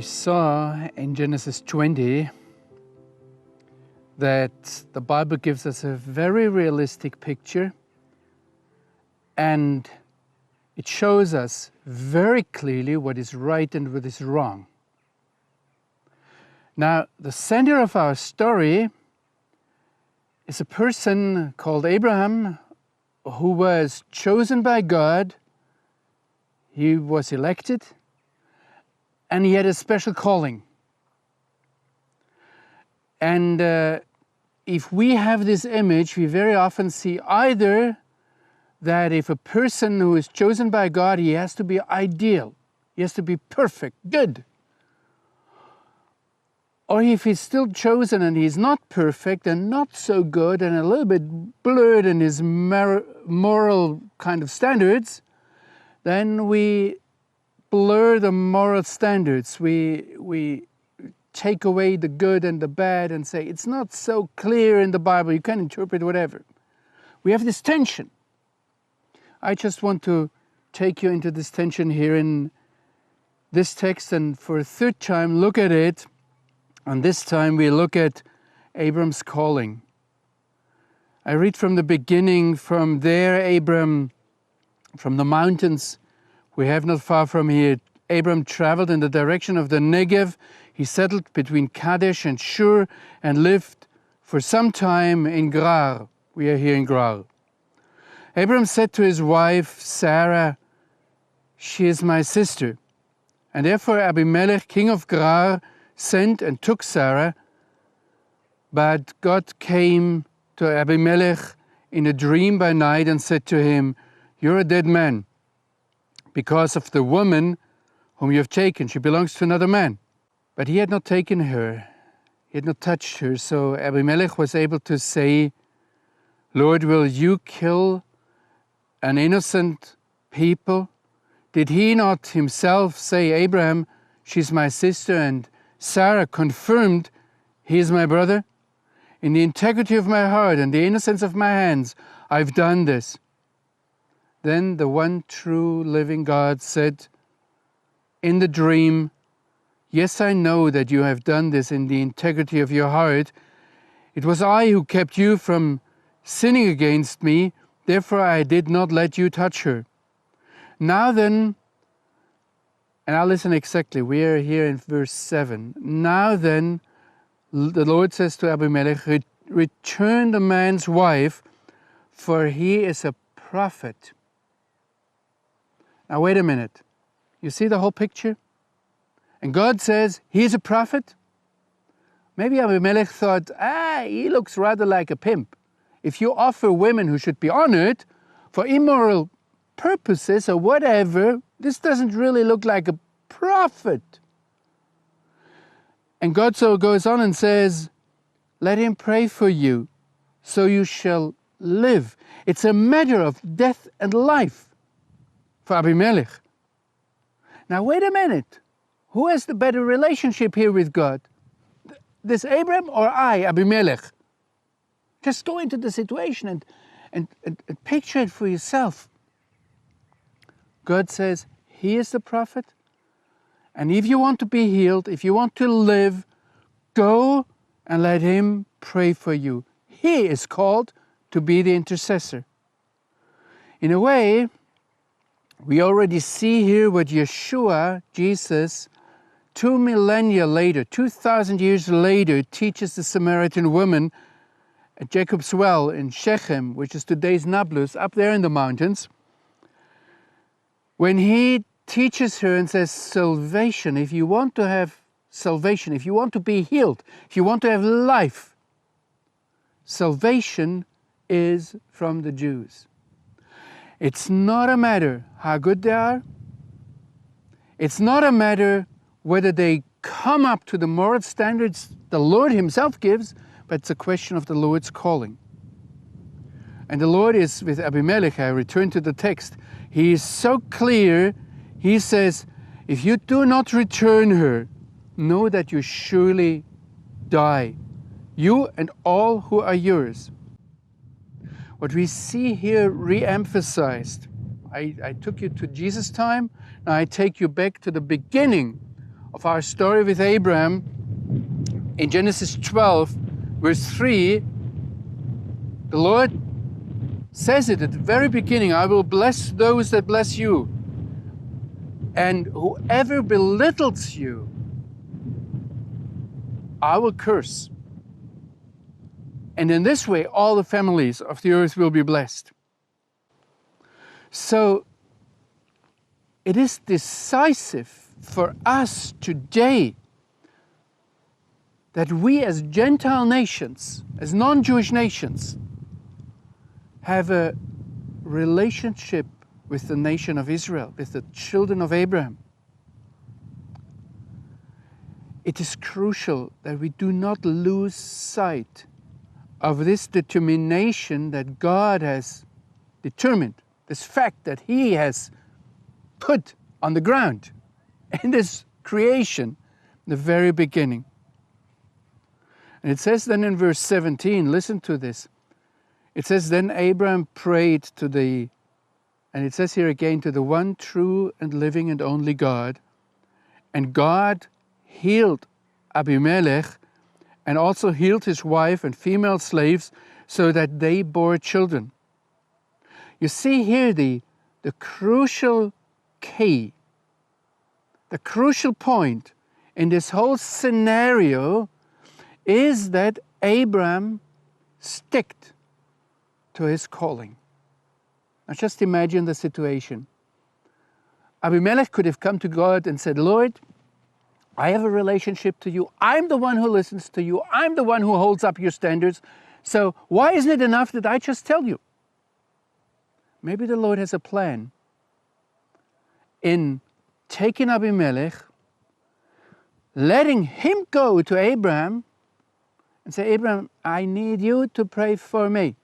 saw in Genesis 20 that the Bible gives us a very realistic picture, and it shows us very clearly what is right and what is wrong. Now, the center of our story is a person called Avraam, who was chosen by God. He was elected, and he had a special calling. And if we have this image, we very often see either that if a person who is chosen by God, he has to be ideal, he has to be perfect, good. Or if he's still chosen and he's not perfect and not so good and a little bit blurred in his moral kind of standards, then we blur the moral standards. We take away the good and the bad and say, it's not so clear in the Bible, you can interpret whatever. We have this tension. I just want to take you into this tension here in this text, and for a third time look at it. And this time we look at Abram's calling. I read from the beginning. From there, Abram, from the mountains we have not far from here, Abram traveled in the direction of the Negev. He settled between Kadesh and Shur and lived for some time in Gerar. We are here in Gerar. Abram said to his wife Sarah, "She is my sister." And therefore Abimelech, king of Gerar, sent and took Sarah. But God came to Abimelech in a dream by night and said to him, "You're a dead man because of the woman whom you have taken. She belongs to another man." But he had not taken her. He had not touched her. So Abimelech was able to say, "Lord, will you kill an innocent people? Did he not himself say, Abraham, she's my sister, and Sarah confirmed, he is my brother? In the integrity of my heart and the innocence of my hands, I've done this." Then the one true living God said in the dream, "Yes, I know that you have done this in the integrity of your heart. It was I who kept you from sinning against me, therefore I did not let you touch her. Now then," and I'll listen exactly, we are here in verse 7. "Now then," the Lord says to Abimelech, "return the man's wife, for he is a prophet." Now wait a minute. You see the whole picture? And God says, he's a prophet? Maybe Abimelech thought, he looks rather like a pimp. If you offer women who should be honored for immoral purposes or whatever, this doesn't really look like a prophet. And God so goes on and says, "Let him pray for you, so you shall live." It's a matter of death and life for Abimelech. Now wait a minute. Who has the better relationship here with God? This Abram or I, Abimelech? Just go into the situation and picture it for yourself. God says, he is the prophet. And if you want to be healed, if you want to live, go and let him pray for you. He is called to be the intercessor. In a way, we already see here what Yeshua, Jesus, 2 millennia later, 2,000 years later, teaches the Samaritan woman at Jacob's well in Shechem, which is today's Nablus, up there in the mountains. When he teaches her and says, salvation, if you want to have salvation, if you want to be healed, if you want to have life, salvation is from the Jews. It's not a matter how good they are. It's not a matter whether they come up to the moral standards the Lord himself gives, but it's a question of the Lord's calling. And the Lord is with Abimelech. I return to the text. He is so clear. He says, if you do not return her, know that you surely die, you and all who are yours. What we see here re-emphasized. I took you to Jesus' time. Now I take you back to the beginning of our story with Avraam, in Genesis 12, verse 3, the Lord says it at the very beginning, I will bless those that bless you, and whoever belittles you, I will curse. And in this way, all the families of the earth will be blessed. So, it is decisive for us today that we as Gentile nations, as non-Jewish nations, have a relationship with the nation of Israel, with the children of Abraham. It is crucial that we do not lose sight of this determination that God has determined, this fact that He has put on the ground in this creation, the very beginning. And it says then in verse 17, listen to this. It says, then Abraham prayed to the, and it says here again, to the one true and living and only God. And God healed Abimelech and also healed his wife and female slaves so that they bore children. You see here the crucial key, the crucial point in this whole scenario is that Abraham sticked to his calling. Now just imagine the situation. Abimelech could have come to God and said, Lord, I have a relationship to you. I'm the one who listens to you. I'm the one who holds up your standards. So why isn't it enough that I just tell you? Maybe the Lord has a plan in taking Abimelech, letting him go to Abraham and say, Abraham, I need you to pray for me.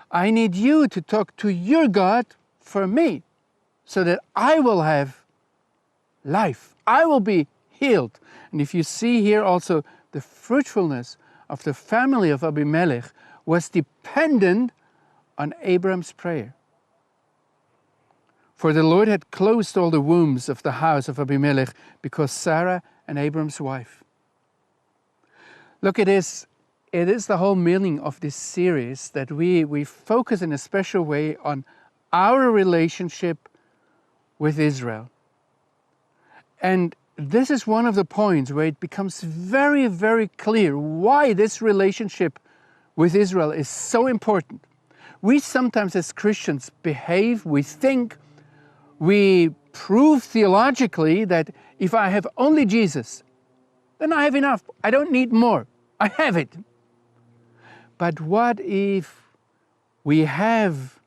I need you to talk to your God for me so that I will have life. I will be healed. And if you see here also, the fruitfulness of the family of Abimelech was dependent on Abraham's prayer. For the Lord had closed all the wombs of the house of Abimelech because Sarah and Abraham's wife. Look, it is the whole meaning of this series that we focus in a special way on our relationship with Israel. And this is one of the points where it becomes very, very clear why this relationship with Israel is so important. We sometimes as Christians behave, we think, we prove theologically that if I have only Jesus, then I have enough. I don't need more. I have it. But what if we have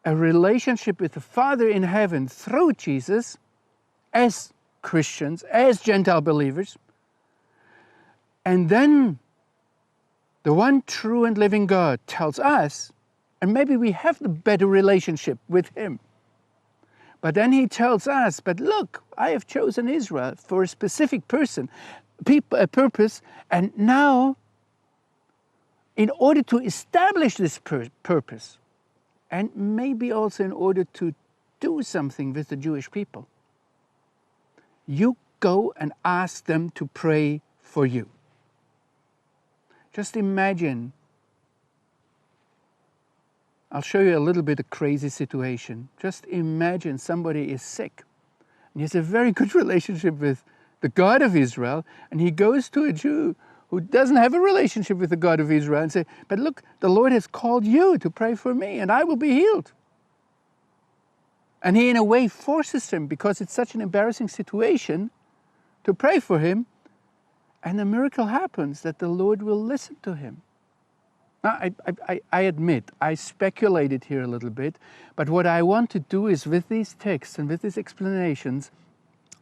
a relationship with the Father in heaven through Jesus as Christians, as Gentile believers, and then the one true and living God tells us, and maybe we have the better relationship with Him, but then He tells us, but look, I have chosen Israel for a specific a purpose, and now, in order to establish this purpose, and maybe also in order to do something with the Jewish people, you go and ask them to pray for you. Just imagine, I'll show you a little bit of crazy situation. Just imagine somebody is sick, and he has a very good relationship with the God of Israel, and he goes to a Jew who doesn't have a relationship with the God of Israel and say, but look, the Lord has called you to pray for me, and I will be healed. And he in a way forces him, because it's such an embarrassing situation, to pray for him. And the miracle happens that the Lord will listen to him. Now, I admit, I speculated here a little bit, but what I want to do is with these texts and with these explanations,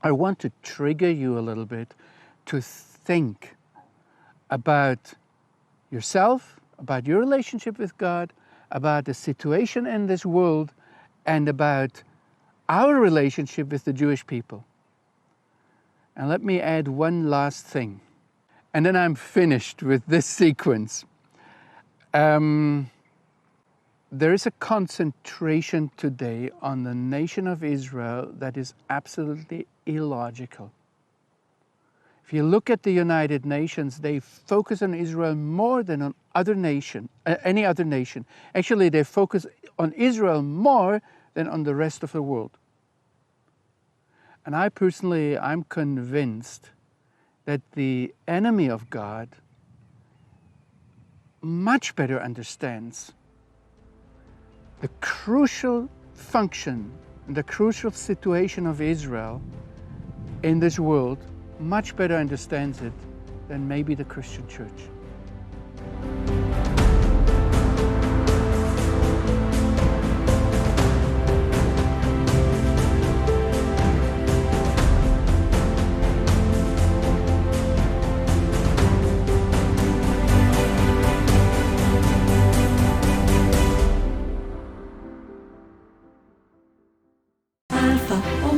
I want to trigger you a little bit to think about yourself, about your relationship with God, about the situation in this world, and about our relationship with the Jewish people. And let me add one last thing, and then I'm finished with this sequence. There is a concentration today on the nation of Israel that is absolutely illogical. If you look at the United Nations, they focus on Israel more than on any other nation. Actually, they focus on Israel more than on the rest of the world. And I'm convinced that the enemy of God much better understands the crucial function and the crucial situation of Israel in this world, much better understands it than maybe the Christian church. Alpha,